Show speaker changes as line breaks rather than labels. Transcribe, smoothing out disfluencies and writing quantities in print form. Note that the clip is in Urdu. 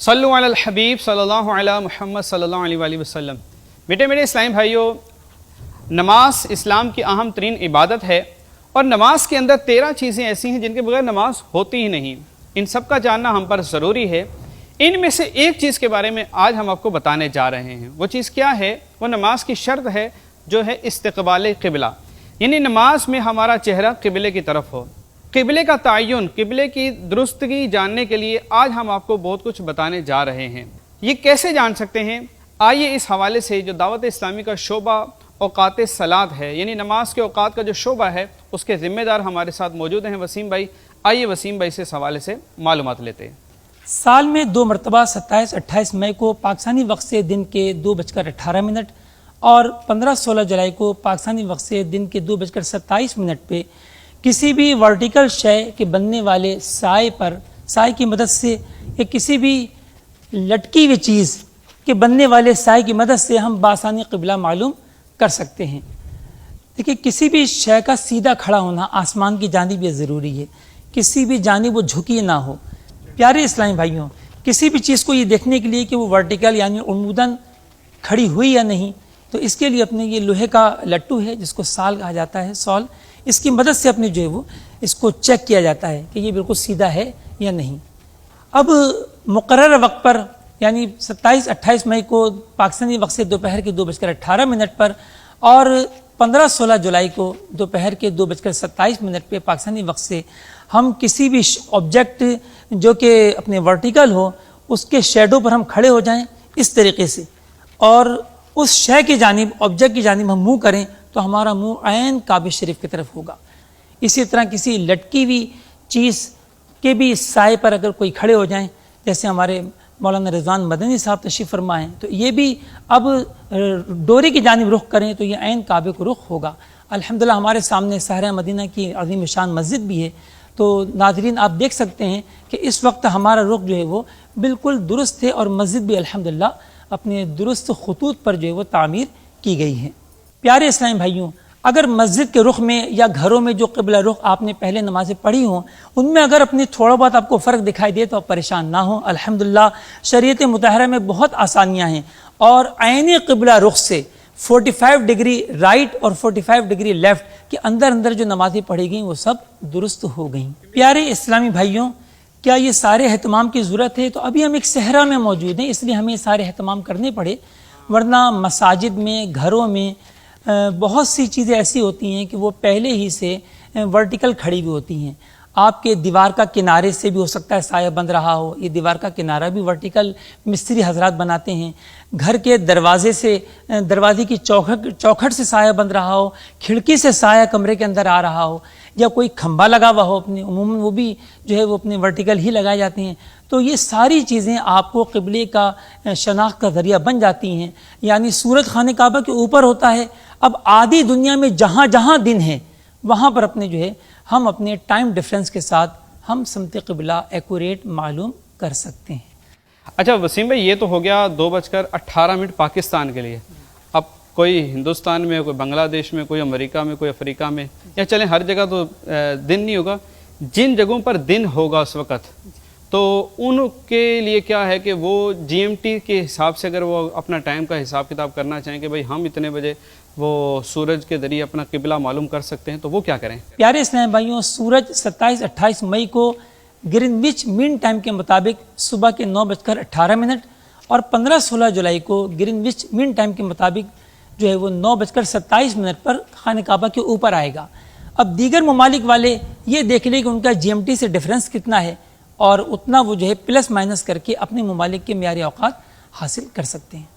صلو علی الحبیب صلی اللہ علیہ محمد صلی اللہ علیہ وآلہ وسلم۔ بیٹے میرے اسلامی بھائیوں، نماز اسلام کی اہم ترین عبادت ہے اور نماز کے اندر 13 چیزیں ایسی ہیں جن کے بغیر نماز ہوتی ہی نہیں۔ ان سب کا جاننا ہم پر ضروری ہے۔ ان میں سے ایک چیز کے بارے میں آج ہم آپ کو بتانے جا رہے ہیں۔ وہ چیز کیا ہے؟ وہ نماز کی شرط ہے جو ہے استقبال قبلہ، یعنی نماز میں ہمارا چہرہ قبلے کی طرف ہو۔ قبلے کا تعین، قبلے کی درستگی جاننے کے لیے آج ہم آپ کو بہت کچھ بتانے جا رہے ہیں۔ یہ کیسے جان سکتے ہیں؟ آئیے اس حوالے سے جو دعوت اسلامی کا شعبہ اوقات صلاۃ ہے، یعنی نماز کے اوقات کا جو شعبہ ہے، اس کے ذمہ دار ہمارے ساتھ موجود ہیں وسیم بھائی۔ آئیے وسیم بھائی سے اس حوالے سے معلومات لیتے ہیں۔
سال میں 2 مرتبہ 27-28 مئی کو پاکستانی وقت سے دن کے 2:18 اور 15-16 جولائی کو پاکستانی وقت سے دن کے 2:27 پہ کسی بھی ورٹیکل شے کے بننے والے سائے کی مدد سے یا کسی بھی لٹکی ہوئی چیز کے بننے والے سائے کی مدد سے ہم بآسانی قبلہ معلوم کر سکتے ہیں۔ دیکھیے، کسی بھی شے کا سیدھا کھڑا ہونا آسمان کی جانب یہ ضروری ہے، کسی بھی جانب وہ جھکی نہ ہو۔ پیارے اسلامی بھائیوں، کسی بھی چیز کو یہ دیکھنے کے لیے کہ وہ ورٹیکل یعنی عموداً کھڑی ہوئی یا نہیں، تو اس کے لیے اپنے یہ لوہے کا لٹو ہے جس کو سال کہا جاتا ہے، سال، اس کی مدد سے اپنے جو ہے وہ اس کو چیک کیا جاتا ہے کہ یہ بالکل سیدھا ہے یا نہیں۔ اب مقررہ وقت پر یعنی 27-28 مئی کو پاکستانی وقت سے دوپہر کے 2:18 پر اور 15-16 جولائی کو دوپہر کے 2:27 پہ پاکستانی وقت سے ہم کسی بھی آبجیکٹ جو کہ اپنے ورٹیکل ہو اس کے شیڈو پر ہم کھڑے ہو جائیں اس طریقے سے، اور اس شے کی جانب، آبجیکٹ کی جانب ہم منہ کریں تو ہمارا منہ عین کعبہ شریف کی طرف ہوگا۔ اسی طرح کسی لٹکی ہوئی چیز کے بھی سائے پر اگر کوئی کھڑے ہو جائیں، جیسے ہمارے مولانا رضوان مدنی صاحب تشریف فرما ہیں، تو یہ بھی اب ڈوری کی جانب رخ کریں تو یہ عین کعبے کو رخ ہوگا۔ الحمدللہ ہمارے سامنے صحرا مدینہ کی عظیم شان مسجد بھی ہے، تو ناظرین آپ دیکھ سکتے ہیں کہ اس وقت ہمارا رخ جو ہے وہ بالکل درست ہے، اور مسجد بھی الحمدللہ اپنے درست خطوط پر جو ہے وہ تعمیر کی گئی ہے۔ پیارے اسلامی بھائیوں، اگر مسجد کے رخ میں یا گھروں میں جو قبلہ رخ آپ نے پہلے نمازیں پڑھی ہوں ان میں اگر اپنے تھوڑا بہت آپ کو فرق دکھائی دے تو آپ پریشان نہ ہوں۔ الحمدللہ شریعت مطہرہ میں بہت آسانیاں ہیں، اور عین قبلہ رخ سے 45 ڈگری رائٹ اور 45 ڈگری لیفٹ کے اندر جو نمازیں پڑھی گئیں وہ سب درست ہو گئیں۔ پیارے اسلامی بھائیوں، کیا یہ سارے اہتمام کی ضرورت ہے؟ تو ابھی ہم ایک صحرا میں موجود ہیں، اس لیے ہمیں سارے اہتمام کرنے پڑے، ورنہ مساجد میں، گھروں میں بہت سی چیزیں ایسی ہوتی ہیں کہ وہ پہلے ہی سے ورٹیکل کھڑی بھی ہوتی ہیں۔ آپ کے دیوار کا کنارے سے بھی ہو سکتا ہے سایہ بن رہا ہو، یہ دیوار کا کنارہ بھی ورٹیکل مستری حضرات بناتے ہیں۔ گھر کے دروازے سے، دروازے کی چوکھٹ سے سایہ بن رہا ہو، کھڑکی سے سایہ کمرے کے اندر آ رہا ہو، یا کوئی کھمبا لگا ہوا ہو، اپنے عموماً وہ بھی جو ہے وہ اپنے ورٹیکل ہی لگائے جاتے ہیں، تو یہ ساری چیزیں آپ کو قبلے کا شناخت کا ذریعہ بن جاتی ہیں۔ یعنی سورج خانہ کعبہ کے اوپر ہوتا ہے، اب آدھی دنیا میں جہاں جہاں دن ہے وہاں پر اپنے جو ہے ہم اپنے ٹائم ڈیفرنس کے ساتھ ہم سمت قبلہ ایکوریٹ معلوم کر سکتے ہیں۔
اچھا وسیم بھائی، یہ تو ہو گیا 2:18 پاکستان کے لیے۔ اب کوئی ہندوستان میں، کوئی بنگلہ دیش میں، کوئی امریکہ میں، کوئی افریقہ میں، یا چلیں ہر جگہ تو دن نہیں ہوگا، جن جگہوں پر دن ہوگا اس وقت تو ان کے لیے کیا ہے کہ وہ GMT کے حساب سے اگر وہ اپنا ٹائم کا حساب کتاب کرنا چاہیں کہ بھائی ہم اتنے بجے وہ سورج کے ذریعے اپنا قبلہ معلوم کر سکتے ہیں، تو وہ کیا کریں؟
پیارے اسلامی بھائیوں، سورج 27-28 مئی کو گرینوچ مین ٹائم کے مطابق صبح کے 9:18 اور 15-16 جولائی کو گرینوچ مین ٹائم کے مطابق جو ہے وہ 9:27 پر خانہ کعبہ کے اوپر آئے گا۔ اب دیگر ممالک والے یہ دیکھ لیں کہ ان کا GMT سے ڈفرینس کتنا ہے، اور اتنا وہ جو ہے پلس مائنس کر کے اپنے ممالک کے معیاری اوقات حاصل کر سکتے ہیں۔